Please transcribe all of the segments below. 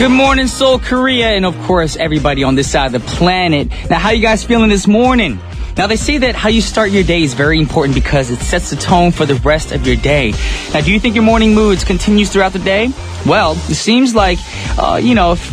Good morning, Seoul, Korea, and of course, everybody on this side of the planet. Now, how you guys feeling this morning? Now, they say that how you start your day is very important because it sets the tone for the rest of your day. Now, do you think your morning moods continues throughout the day? Well, it seems like,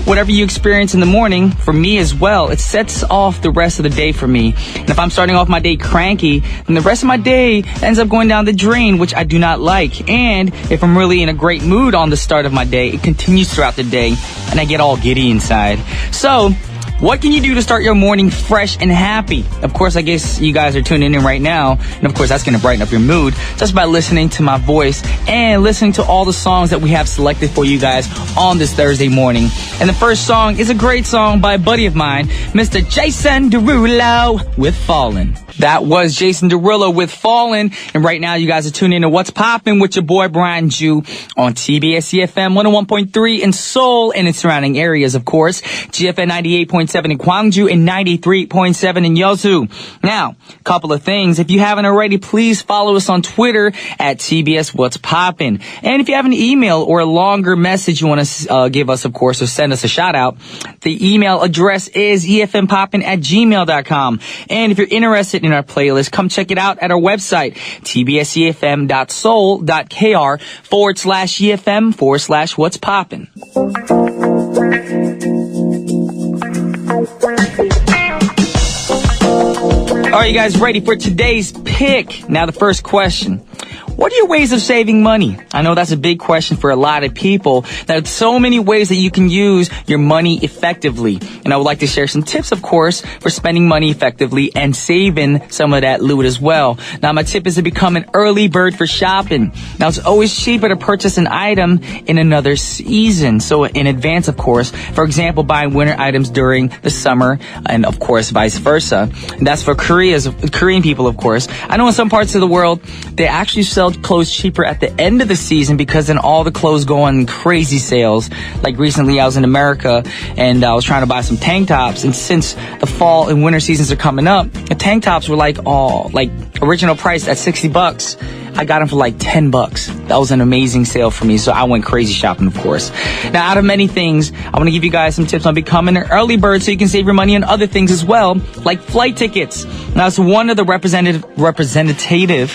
whatever you experience in the morning, for me as well, it sets off the rest of the day for me. And if I'm starting off my day cranky, then the rest of my day ends up going down the drain, which I do not like. And if I'm really in a great mood on the start of my day, it continues throughout the day, and I get all giddy inside. So, what can you do to start your morning fresh and happy? Of course, I guess you guys are tuning in right now. And of course, that's going to brighten up your mood just by listening to my voice and listening to all the songs that we have selected for you guys on this Thursday morning. And the first song is a great song by a buddy of mine, Mr. Jason Derulo with Fallin'. That was Jason Derulo with Fallin'. And right now, you guys are tuning in to What's Poppin' with your boy, Brian Ju, on TBS efm 101.3 in Seoul and its surrounding areas, of course. GFN 98.7 in Gwangju and 93.7 in Yeosu. Now, a couple of things. If you haven't already, please follow us on Twitter at TBS What's Poppin'. And if you have an email or a longer message you want to give us, of course, or send us a shout out, the email address is efmpoppin@gmail.com. And if you're interested in our playlist, come check it out at our website, tbsefm.soul.kr/efm/what's poppin'. Are you guys ready for today's pick? Now, the first question. What are your ways of saving money? I know that's a big question for a lot of people. There's so many ways that you can use your money effectively. And I would like to share some tips, of course, for spending money effectively and saving some of that loot as well. Now, my tip is to become an early bird for shopping. Now, it's always cheaper to purchase an item in another season. So in advance, of course. For example, buying winter items during the summer and, of course, vice versa. And that's for Korean people, of course. I know in some parts of the world, they actually sell clothes cheaper at the end of the season because then all the clothes go on crazy sales. Like recently I was in America and I was trying to buy some tank tops, and since the fall and winter seasons are coming up, the tank tops were like original price at $60. I got them for like $10. That was an amazing sale for me, so I went crazy shopping, of course. Now, out of many things, I want to give you guys some tips on becoming an early bird so you can save your money on other things as well, like flight tickets. Now, it's one of the representative,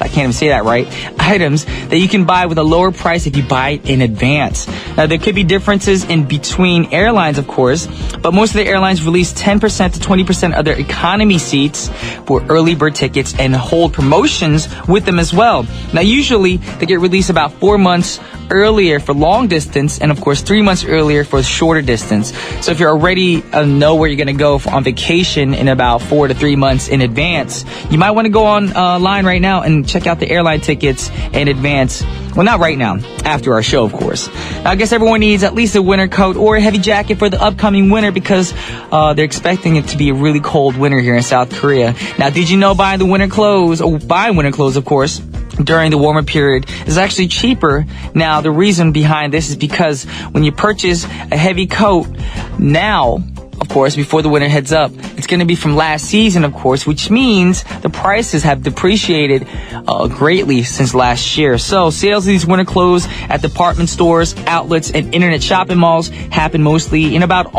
I can't even say that right, items that you can buy with a lower price if you buy it in advance. Now, there could be differences in between airlines, of course, but most of the airlines release 10% to 20% of their economy seats for early bird tickets and hold promotions with them as well. Now, usually, they get released about 4 months earlier for long distance and, of course, 3 months earlier for shorter distance. So if you're already know where you're going to go on vacation in about 4 to 3 months in advance, you might want to go online right now and check out the airline tickets in advance. Well, not right now, after our show, of course. Now, I guess everyone needs at least a winter coat or a heavy jacket for the upcoming winter because they're expecting it to be a really cold winter here in South Korea. Now, did you know buying winter clothes, of course, during the warmer period is actually cheaper? Now, the reason behind this is because when you purchase a heavy coat now, of course, before the winter heads up, it's going to be from last season, of course, which means the prices have depreciated greatly since last year. So sales of these winter clothes at department stores, outlets, and internet shopping malls happen mostly in about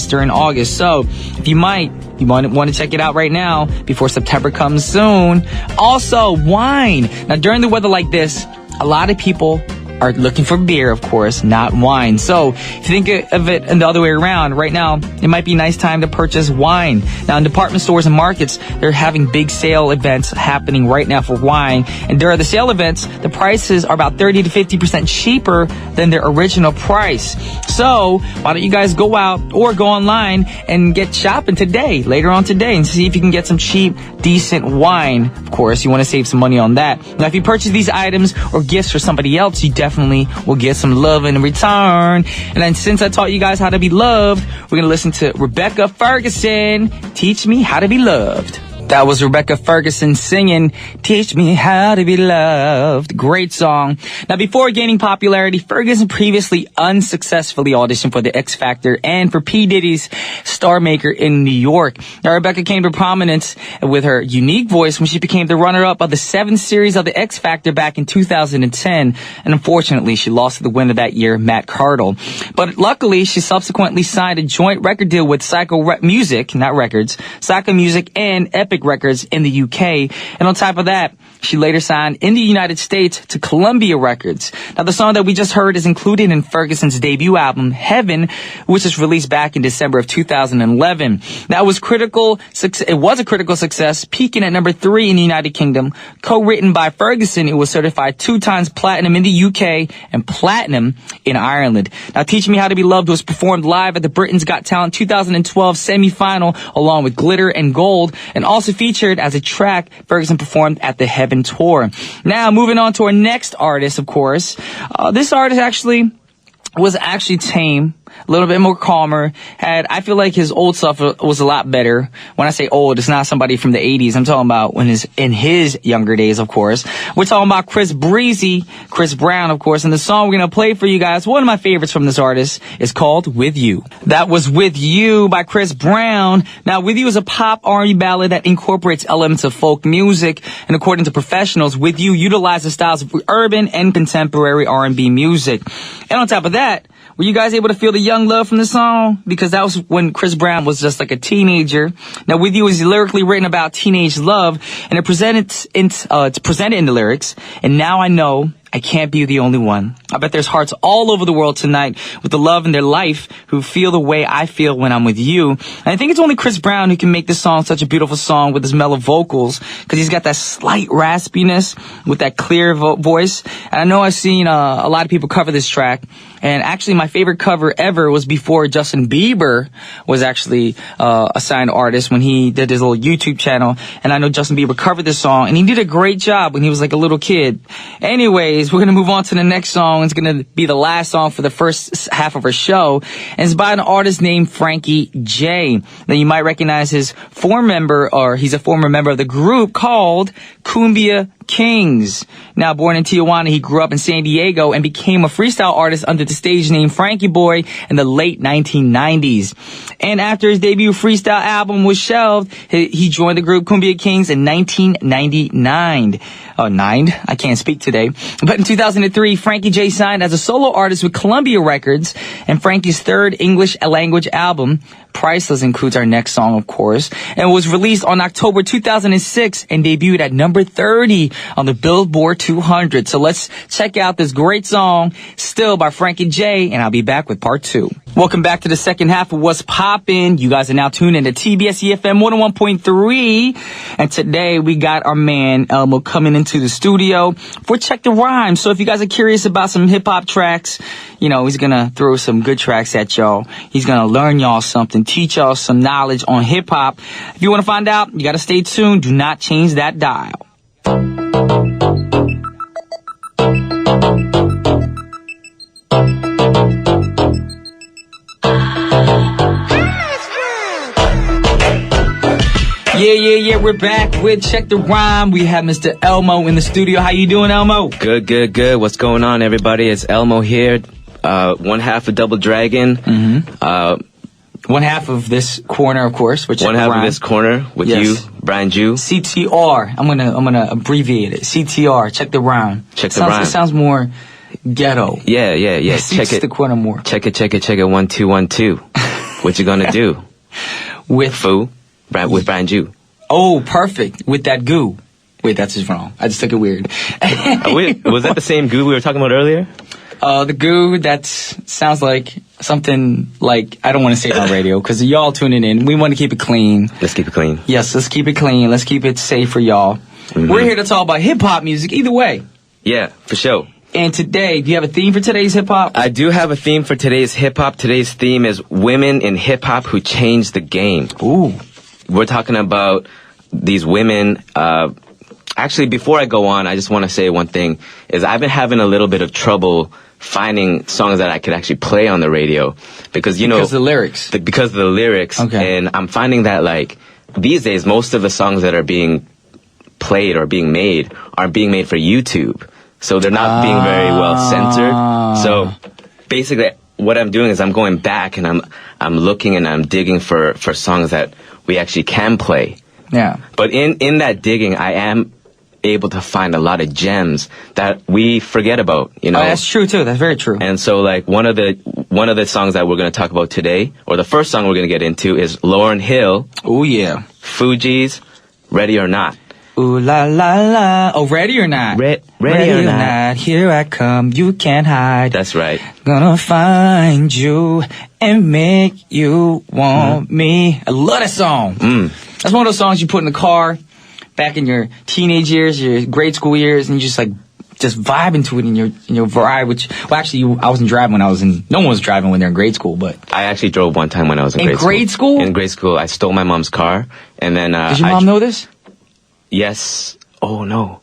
during August. So if you want to check it out right now before September comes soon. Also, wine. Now, during the weather like this, a lot of people are looking for beer, of course, not wine. So if you think of it in the other way around, right now, it might be a nice time to purchase wine. Now, in department stores and markets, they're having big sale events happening right now for wine. And during the sale events, the prices are about 30 to 50% cheaper than their original price. So why don't you guys go out or go online and get shopping later on today, and see if you can get some cheap, decent wine. Of course, you want to save some money on that. Now, if you purchase these items or gifts for somebody else, you definitely will get some love in return. And then since I taught you guys how to be loved, we're going to listen to Rebecca Ferguson, Teach Me How to Be Loved. That was Rebecca Ferguson singing Teach Me How to Be Loved. Great song. Now, before gaining popularity, Ferguson previously unsuccessfully auditioned for the X Factor and for P. Diddy's Star Maker in New York. Now, Rebecca came to prominence with her unique voice when she became the runner-up of the 7th series of the X Factor back in 2010. And unfortunately, she lost to the winner that year, Matt Cardle. But luckily, she subsequently signed a joint record deal with Psycho Music, not records, Psycho Music and Epic Records in the UK. And on top of that, she later signed in the United States to Columbia Records. Now, the song that we just heard is included in Ferguson's debut album, Heaven, which was released back in December of 2011. Now, it was a critical success, peaking at number 3 in the United Kingdom. Co-written by Ferguson, it was certified 2 times platinum in the UK and platinum in Ireland. Now, Teach Me How to Be Loved was performed live at the Britain's Got Talent 2012 semi-final along with Glitter and Gold, and also featured as a track Ferguson performed at the Heaven tour. Now, moving on to our next artist, of course. This artist was tame, a little bit more calmer. I feel like his old stuff was a lot better. When I say old, it's not somebody from the 80s. I'm talking about in his younger days, of course. We're talking about Chris Brown, of course. And the song we're going to play for you guys, one of my favorites from this artist, is called With You. That was With You by Chris Brown. Now, With You is a pop R&B ballad that incorporates elements of folk music. And according to professionals, With You utilizes styles of urban and contemporary R&B music. And on top of that, were you guys able to feel the young love from the song? Because that was when Chris Brown was just like a teenager. Now, With You is lyrically written about teenage love, and it's presented in the lyrics. And now I know I can't be the only one. I bet there's hearts all over the world tonight with the love in their life who feel the way I feel when I'm with you. And I think it's only Chris Brown who can make this song such a beautiful song with his mellow vocals, because he's got that slight raspiness with that clear voice. And I know I've seen a lot of people cover this track. And actually, my favorite cover ever was before Justin Bieber was actually a signed artist, when he did his little YouTube channel. And I know Justin Bieber covered this song, and he did a great job when he was like a little kid. Anyways, we're going to move on to the next song. It's going to be the last song for the first half of our show. And it's by an artist named Frankie J. Now, you might recognize he's a former member of the group called Cumbia Kings. Now, born in Tijuana, he grew up in San Diego and became a freestyle artist under the stage name Frankie Boy in the late 1990s. And after his debut freestyle album was shelved, he joined the group Cumbia Kings in 1999. I can't speak today. But in 2003, Frankie J signed as a solo artist with Columbia Records, and Frankie's third English language album, Priceless, includes our next song, of course, and was released on October 2006 and debuted at number 30 on the Billboard 200. So let's check out this great song, Still by Frankie J, and I'll be back with part 2. Welcome back to the second half of What's Poppin'. You guys are now tuned in to TBS efm 101.3, and today we got our man Elmo coming into the studio for Check the Rhyme. So if you guys are curious about some hip-hop tracks, he's gonna throw some good tracks at y'all. He's gonna learn y'all something, teach y'all some knowledge on hip-hop. If you want to find out, you gotta stay tuned. Do not change that dial. Yeah, we're back with Check the Rhyme. We have Mr. Elmo in the studio. How you doing, Elmo? Good. What's going on, everybody? It's Elmo here. One half of Double Dragon. Mm-hmm. One half of this corner, of course. With one half of this corner with you, Brian Jew. CTR. I'm gonna abbreviate it. CTR. Check the Rhyme. Check the Rhyme. It sounds more ghetto. Yeah. Check the corner more. Check it. 1 2 1 2. What you gonna do? With Brian Jew. Oh, perfect. With that goo. Wait, that's just wrong. I just took it weird. Wait, was that the same goo we were talking about earlier? The goo, that sounds like something like, I don't want to say it on radio, because y'all tuning in. We want to keep it clean. Let's keep it clean. Yes, let's keep it clean. Let's keep it safe for y'all. Mm-hmm. We're here to talk about hip-hop music, either way. Yeah, for sure. And today, do you have a theme for today's hip-hop? I do have a theme for today's hip-hop. Today's theme is women in hip-hop who changed the game. Ooh. We're talking about these women. Actually, before I go on, I just want to say one thing, is I've been having a little bit of trouble finding songs that I could actually play on the radio. Because, Because of the lyrics. Because of the lyrics. Okay. And I'm finding that, like, these days, most of the songs that are being played or being made are being made for YouTube. So they're not being very well censored. So basically, what I'm doing is I'm going back and I'm looking and I'm digging for songs that we actually can play. Yeah. But in that digging, I am able to find a lot of gems that we forget about, you know. Oh, that's true too. That's very true. And so like one of the songs that we're going to talk about today, or the first song we're going to get into, is Lauryn Hill. Oh yeah. Fugees, Ready or Not. Ooh la la la. Oh, Ready or Not. Ready or Not. Here I come. You can't hide. That's right. Gonna find you and make you want me. I love that song. That's one of those songs you put in the car back in your teenage years, your grade school years, and you just vibe into it in your ride. I wasn't driving when no one was driving when they're in grade school, but I actually drove one time when I was in grade school. In grade school, I stole my mom's car, and then does your mom know this? Yes. Oh no.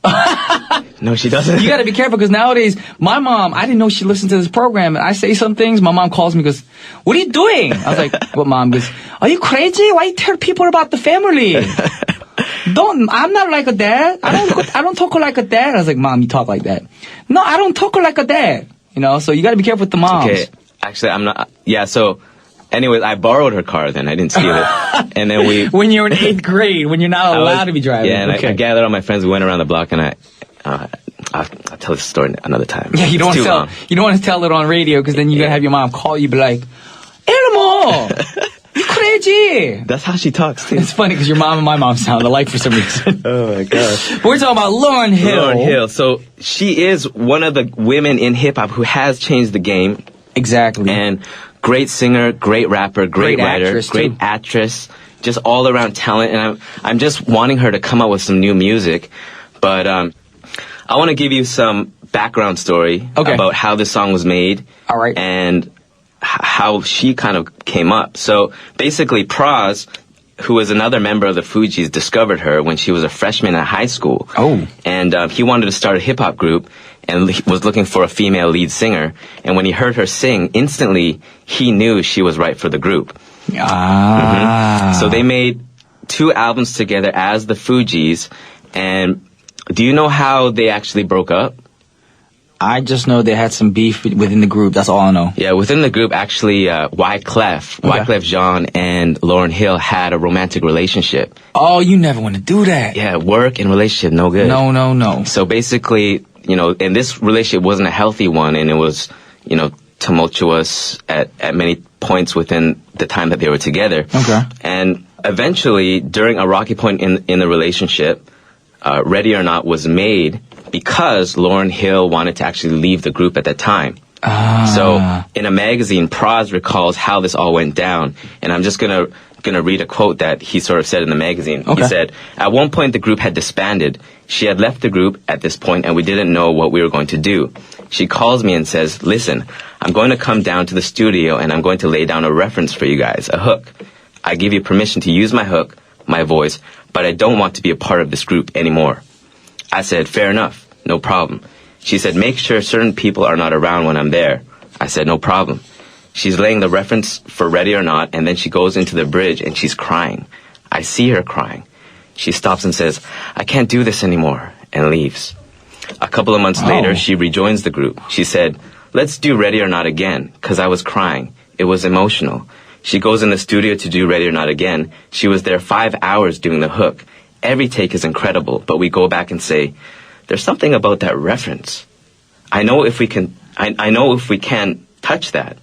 No, she doesn't. You got to be careful because nowadays, my mom, I didn't know she listened to this program, and I say some things. My mom calls me, goes, "What are you doing?" I was like, "What, Mom?" Goes, "Are you crazy? Why you tell people about the family?" I'm not like a dad. I don't talk like a dad. I was like, "Mom, you talk like that." No, I don't talk like a dad. You know, so you got to be careful with the moms. Okay, actually, I'm not. Yeah, so, anyways, I borrowed her car. Then I didn't steal it, and then when you're in 8th grade, when you're not allowed to be driving. Yeah, and I gathered all my friends. We went around the block, and I'll tell this story another time. Yeah, you don't want to tell it on radio because then you're gonna have your mom call you, be like, "Elmo, you crazy." That's how she talks too. It's funny because your mom and my mom sound alike for some reason. Oh my gosh. But we're talking about Lauryn Hill. Lauryn Hill. So she is one of the women in hip hop who has changed the game. Exactly. And great singer, great rapper, great writer, great too. actress, just all around talent. And I'm just wanting her to come out with some new music. But I want to give you some background story about how this song was made. All right. And how she kind of came up. So basically, Praz, who was another member of the Fugees, discovered her when she was a freshman in high school. Oh. And he wanted to start a hip-hop group and was looking for a female lead singer. And when he heard her sing, instantly, he knew she was right for the group. So they made 2 albums together as the Fugees. And do you know how they actually broke up? I just know they had some beef within the group. That's all I know. Yeah, within the group, actually, Wyclef Jean and Lauryn Hill had a romantic relationship. Oh, you never want to do that. Yeah, work and relationship, no good. No. So basically, you know, and this relationship wasn't a healthy one, and it was, you know, tumultuous at many points within the time that they were together. Okay. And eventually, during a rocky point in the relationship, Ready or Not was made because Lauryn Hill wanted to actually leave the group at that time. So in a magazine, Praz recalls how this all went down. And I'm just gonna read a quote that he sort of said in the magazine. Okay. He said, "At one point, the group had disbanded. She had left the group at this point, and we didn't know what we were going to do. She calls me and says, 'Listen, I'm going to come down to the studio, and I'm going to lay down a reference for you guys, a hook. I give you permission to use my hook, my voice, but I don't want to be a part of this group anymore.' I said, 'Fair enough, no problem.' She said, 'Make sure certain people are not around when I'm there.' I said, 'No problem.' She's laying the reference for Ready or Not, and then she goes into the bridge and she's crying. I see her crying. She stops and says, 'I can't do this anymore,' and leaves. A couple of months later, she rejoins the group. She said, 'Let's do Ready or Not again,' because I was crying. It was emotional. She goes in the studio to do Ready or Not again. She was there 5 hours doing the hook. Every take is incredible, but we go back and say, there's something about that reference. I know if we can touch that.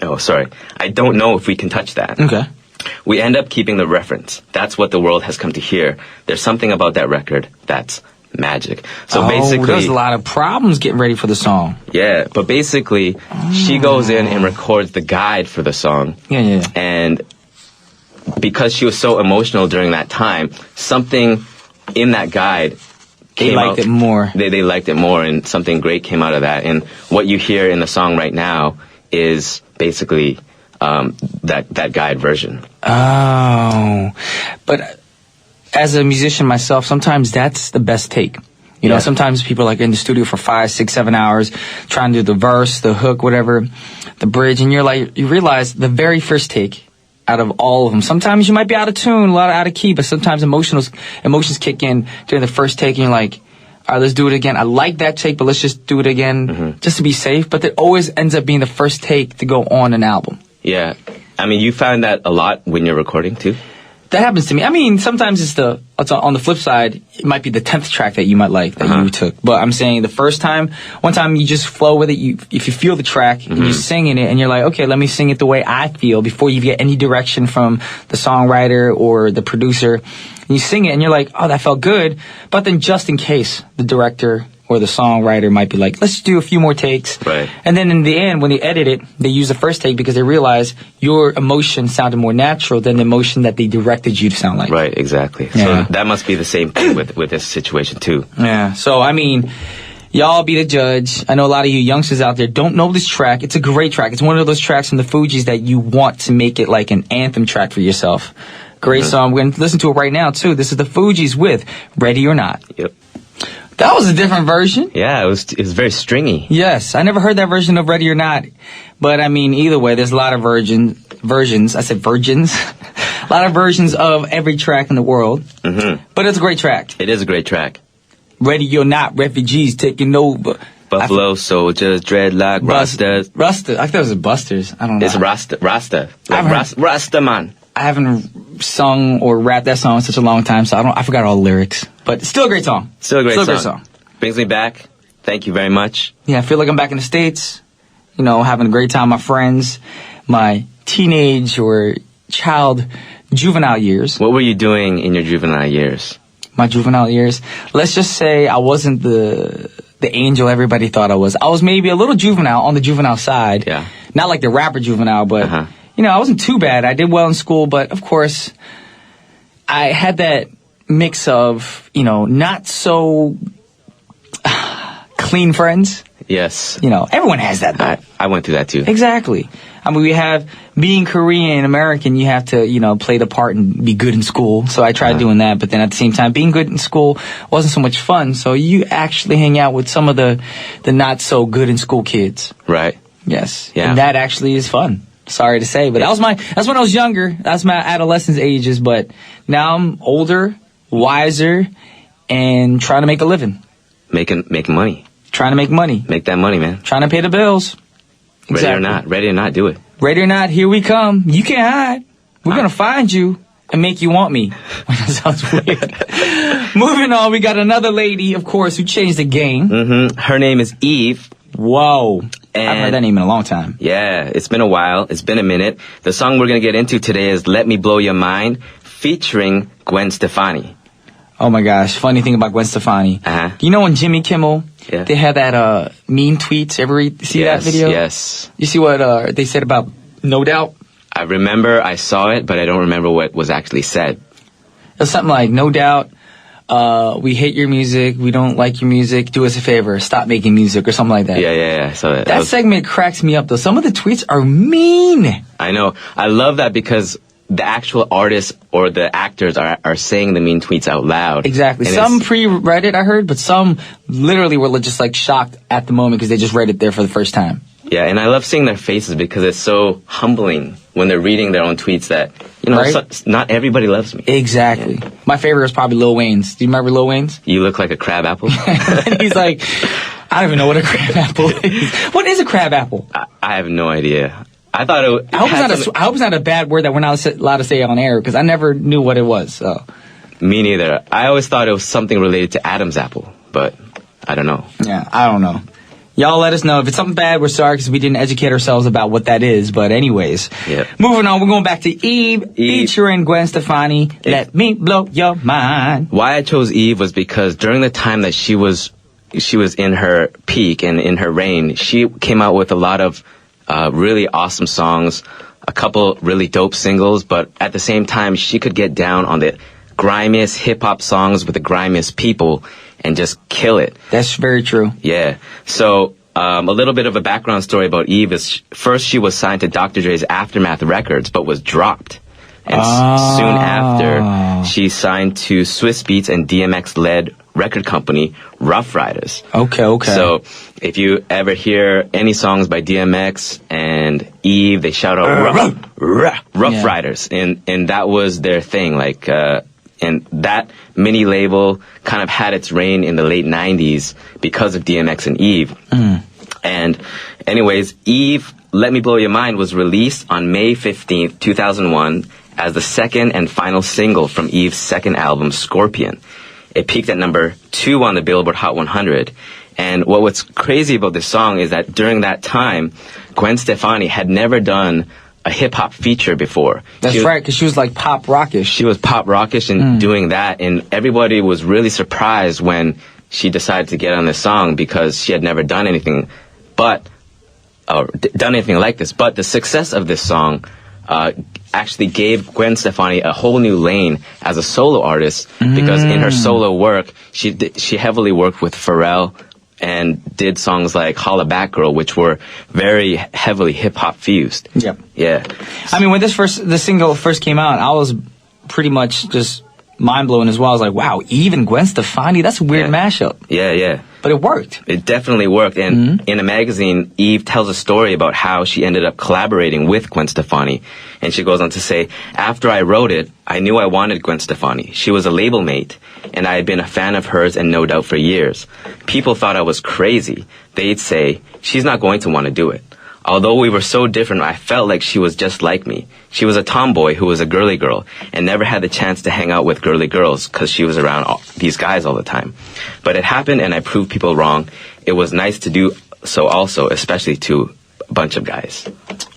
Oh, sorry. I don't know if we can touch that. Okay. We end up keeping the reference. That's what the world has come to hear. There's something about that record that's magic. So basically, there's a lot of problems getting ready for the song. Yeah, but basically, she goes in and records the guide for the song. Yeah. And because she was so emotional during that time, something in that guide came out. They liked it more. They liked it more, and something great came out of that. And what you hear in the song right now is basically that guide version. Oh, but as a musician myself, sometimes that's the best take. You know, sometimes people are like in the studio for 5, 6, 7 hours trying to do the verse, the hook, whatever, the bridge, and you realize the very first take out of all of them. Sometimes you might be out of tune, a lot of out of key, but sometimes emotions kick in during the first take, and you're like, all right, let's do it again. I like that take, but let's just do it again just to be safe. But it always ends up being the first take to go on an album. Yeah. I mean, you find that a lot when you're recording, too? That happens to me. I mean, sometimes it's on the flip side, it might be the 10th track that you might like that you took. But I'm saying the first time, one time you just flow with it. If you feel the track and you're singing it and you're like, okay, let me sing it the way I feel before you get any direction from the songwriter or the producer. And you sing it and you're like, oh, that felt good. But then just in case the director or the songwriter might be like, let's do a few more takes. Right. And then in the end, when they edit it, they use the first take because they realize your emotion sounded more natural than the emotion that they directed you to sound like. Right, exactly. Yeah. So that must be the same thing with this situation, too. Yeah. So, I mean, y'all be the judge. I know a lot of you youngsters out there don't know this track. It's a great track. It's one of those tracks from the Fugees that you want to make it like an anthem track for yourself. Great song. We're going to listen to it right now, too. This is the Fugees with Ready or Not. Yep. That was a different version. Yeah, it was very stringy. Yes, I never heard that version of Ready or Not. But, I mean, either way, there's a lot of versions. I said virgins. A lot of versions of every track in the world. Mm-hmm. But it's a great track. It is a great track. Ready or Not, refugees taking over. Buffalo soldiers, dreadlock, Rastas. Rasta. I thought it was Busters. I don't know. It's Rasta. Like Rasta man. I haven't sung or rapped that song in such a long time, so I forgot all the lyrics. But it's still a great song. Still a great song. Brings me back. Thank you very much. Yeah, I feel like I'm back in the States, you know, having a great time with my friends, my teenage or juvenile years. What were you doing in your juvenile years? My juvenile years? Let's just say I wasn't the angel everybody thought I was. I was maybe a little juvenile on the juvenile side. Yeah. Not like the rapper juvenile, but, you know, I wasn't too bad. I did well in school, but of course, I had that mix of, you know, not so clean friends. Yes. You know, everyone has that, though. I went through that, too. Exactly. I mean, we have, being Korean American, you have to, you know, play the part and be good in school. So I tried doing that, but then at the same time, being good in school wasn't so much fun. So you actually hang out with some of the not so good in school kids. Right. Yes. Yeah. And that actually is fun. Sorry to say, but that's when I was younger. That's my adolescence ages, but now I'm older, wiser, and trying to make a living. Making money. Trying to make money. Make that money, man. Trying to pay the bills. Exactly. Ready or not, do it. Ready or not, here we come. You can't hide. We're going to find you and make you want me. That sounds weird. Moving on, we got another lady, of course, who changed the game. Mm-hmm. Her name is Eve. Whoa. And I've heard that name in a long time. Yeah, it's been a while. It's been a minute. The song we're going to get into today is Let Me Blow Your Mind, featuring Gwen Stefani. Oh my gosh, funny thing about Gwen Stefani. You know when Jimmy Kimmel, they had that mean tweets, ever see that video? Yes. You see what they said about No Doubt? I remember I saw it, but I don't remember what was actually said. It was something like, No Doubt, we hate your music, we don't like your music, do us a favor, stop making music, or something like that. Yeah. So that segment cracks me up, though. Some of the tweets are mean. I know. I love that because the actual artists or the actors are saying the mean tweets out loud. Exactly. And some pre-read it, I heard, but some literally were just like shocked at the moment because they just read it there for the first time. Yeah, and I love seeing their faces because it's so humbling when they're reading their own tweets that, you know, right? Not everybody loves me. Exactly. Yeah. My favorite was probably Lil Wayne's. Do you remember Lil Wayne's? You look like a crab apple. And he's like, I don't even know what a crab apple is. What is a crab apple? I have no idea. I thought it. I hope it's not a bad word that we're not allowed to say on air because I never knew what it was. So. Me neither. I always thought it was something related to Adam's apple, but I don't know. Yeah, I don't know. Y'all let us know. If it's something bad, we're sorry because we didn't educate ourselves about what that is. But anyways, moving on, we're going back to Eve. Featuring Gwen Stefani. Let me blow your mind. Why I chose Eve was because during the time that she was in her peak and in her reign, she came out with a lot of really awesome songs, a couple really dope singles, but at the same time, she could get down on the grimiest hip-hop songs with the grimiest people and just kill it. That's very true. Yeah. So a little bit of a background story about Eve is first she was signed to Dr. Dre's Aftermath Records, but was dropped. And soon after, she signed to Swiss Beats and DMX-led record company Rough Riders. Okay. So if you ever hear any songs by DMX and Eve, they shout out Rough Yeah. Riders, and that was their thing. Like, and that mini label kind of had its reign in the late 90s because of DMX and Eve. And anyways, Eve, Let Me Blow Your Mind was released on May 15th, 2001 as the second and final single from Eve's second album, Scorpion. It peaked at number 2 on the Billboard Hot 100. And what's crazy about this song is that during that time, Gwen Stefani had never done a hip-hop feature before. That's right, because she was like pop rockish. She was pop rockish in doing that, and everybody was really surprised when she decided to get on this song because she had never done anything like this. But the success of this song actually gave Gwen Stefani a whole new lane as a solo artist because in her solo work, she heavily worked with Pharrell and did songs like Holla Back Girl, which were very heavily hip-hop fused. Yep. Yeah. I mean, when the single first came out, I was pretty much just mind-blown as well. I was like, wow, Eve and Gwen Stefani, that's a weird mashup. Yeah. But it worked. It definitely worked. And in a magazine, Eve tells a story about how she ended up collaborating with Gwen Stefani. And she goes on to say, after I wrote it, I knew I wanted Gwen Stefani. She was a label mate, and I had been a fan of hers and No Doubt for years. People thought I was crazy. They'd say, she's not going to want to do it. Although we were so different, I felt like she was just like me. She was a tomboy who was a girly girl and never had the chance to hang out with girly girls because she was around these guys all the time. But it happened and I proved people wrong. It was nice to do so also, especially to a bunch of guys.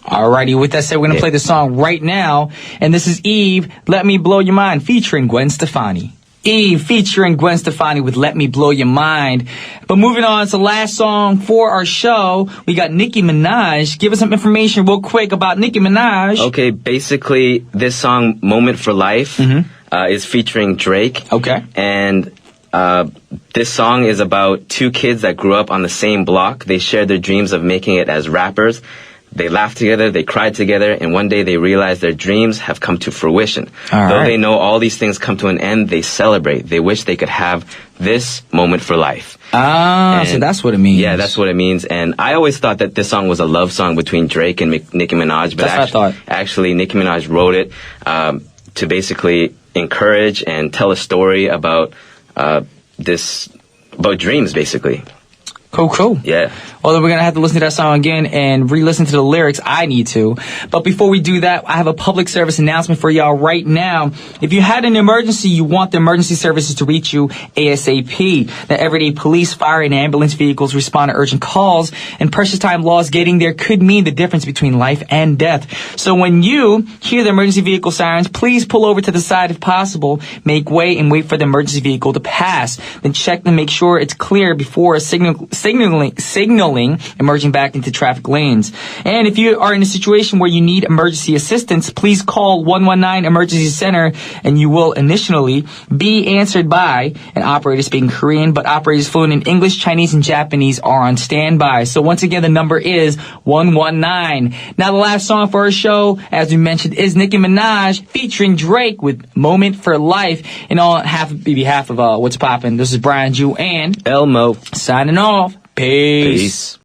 Alrighty, with that said, we're going to play the song right now. And this is Eve, Let Me Blow Your Mind, featuring Gwen Stefani. Eve featuring Gwen Stefani with Let Me Blow Your Mind. But moving on to the last song for our show, we got Nicki Minaj. Give us some information real quick about Nicki Minaj. Okay, basically this song, Moment for Life, is featuring Drake. Okay. And this song is about two kids that grew up on the same block. They shared their dreams of making it as rappers. They laughed together, they cried together, and one day they realized their dreams have come to fruition. Though they know all these things come to an end, they celebrate. They wish they could have this moment for life. So that's what it means. Yeah, that's what it means. And I always thought that this song was a love song between Drake and Nicki Minaj. But that's what I thought. Actually, Nicki Minaj wrote it to basically encourage and tell a story about about dreams, basically. Cool. Yeah. Well, then we're going to have to listen to that song again and re-listen to the lyrics. I need to. But before we do that, I have a public service announcement for y'all right now. If you had an emergency, you want the emergency services to reach you ASAP. The everyday police, fire, and ambulance vehicles respond to urgent calls, and precious time laws getting there could mean the difference between life and death. So when you hear the emergency vehicle sirens, please pull over to the side if possible, make way, and wait for the emergency vehicle to pass. Then check to make sure it's clear before signaling emerging back into traffic lanes. And if you are in a situation where you need emergency assistance, please call 119 Emergency Center, and you will initially be answered by an operator speaking Korean, but operators fluent in English, Chinese, and Japanese are on standby. So once again, the number is 119. Now the last song for our show, as we mentioned, is Nicki Minaj featuring Drake with Moment for Life. And on behalf of What's Poppin', this is Brian Jew and Elmo signing off. Peace.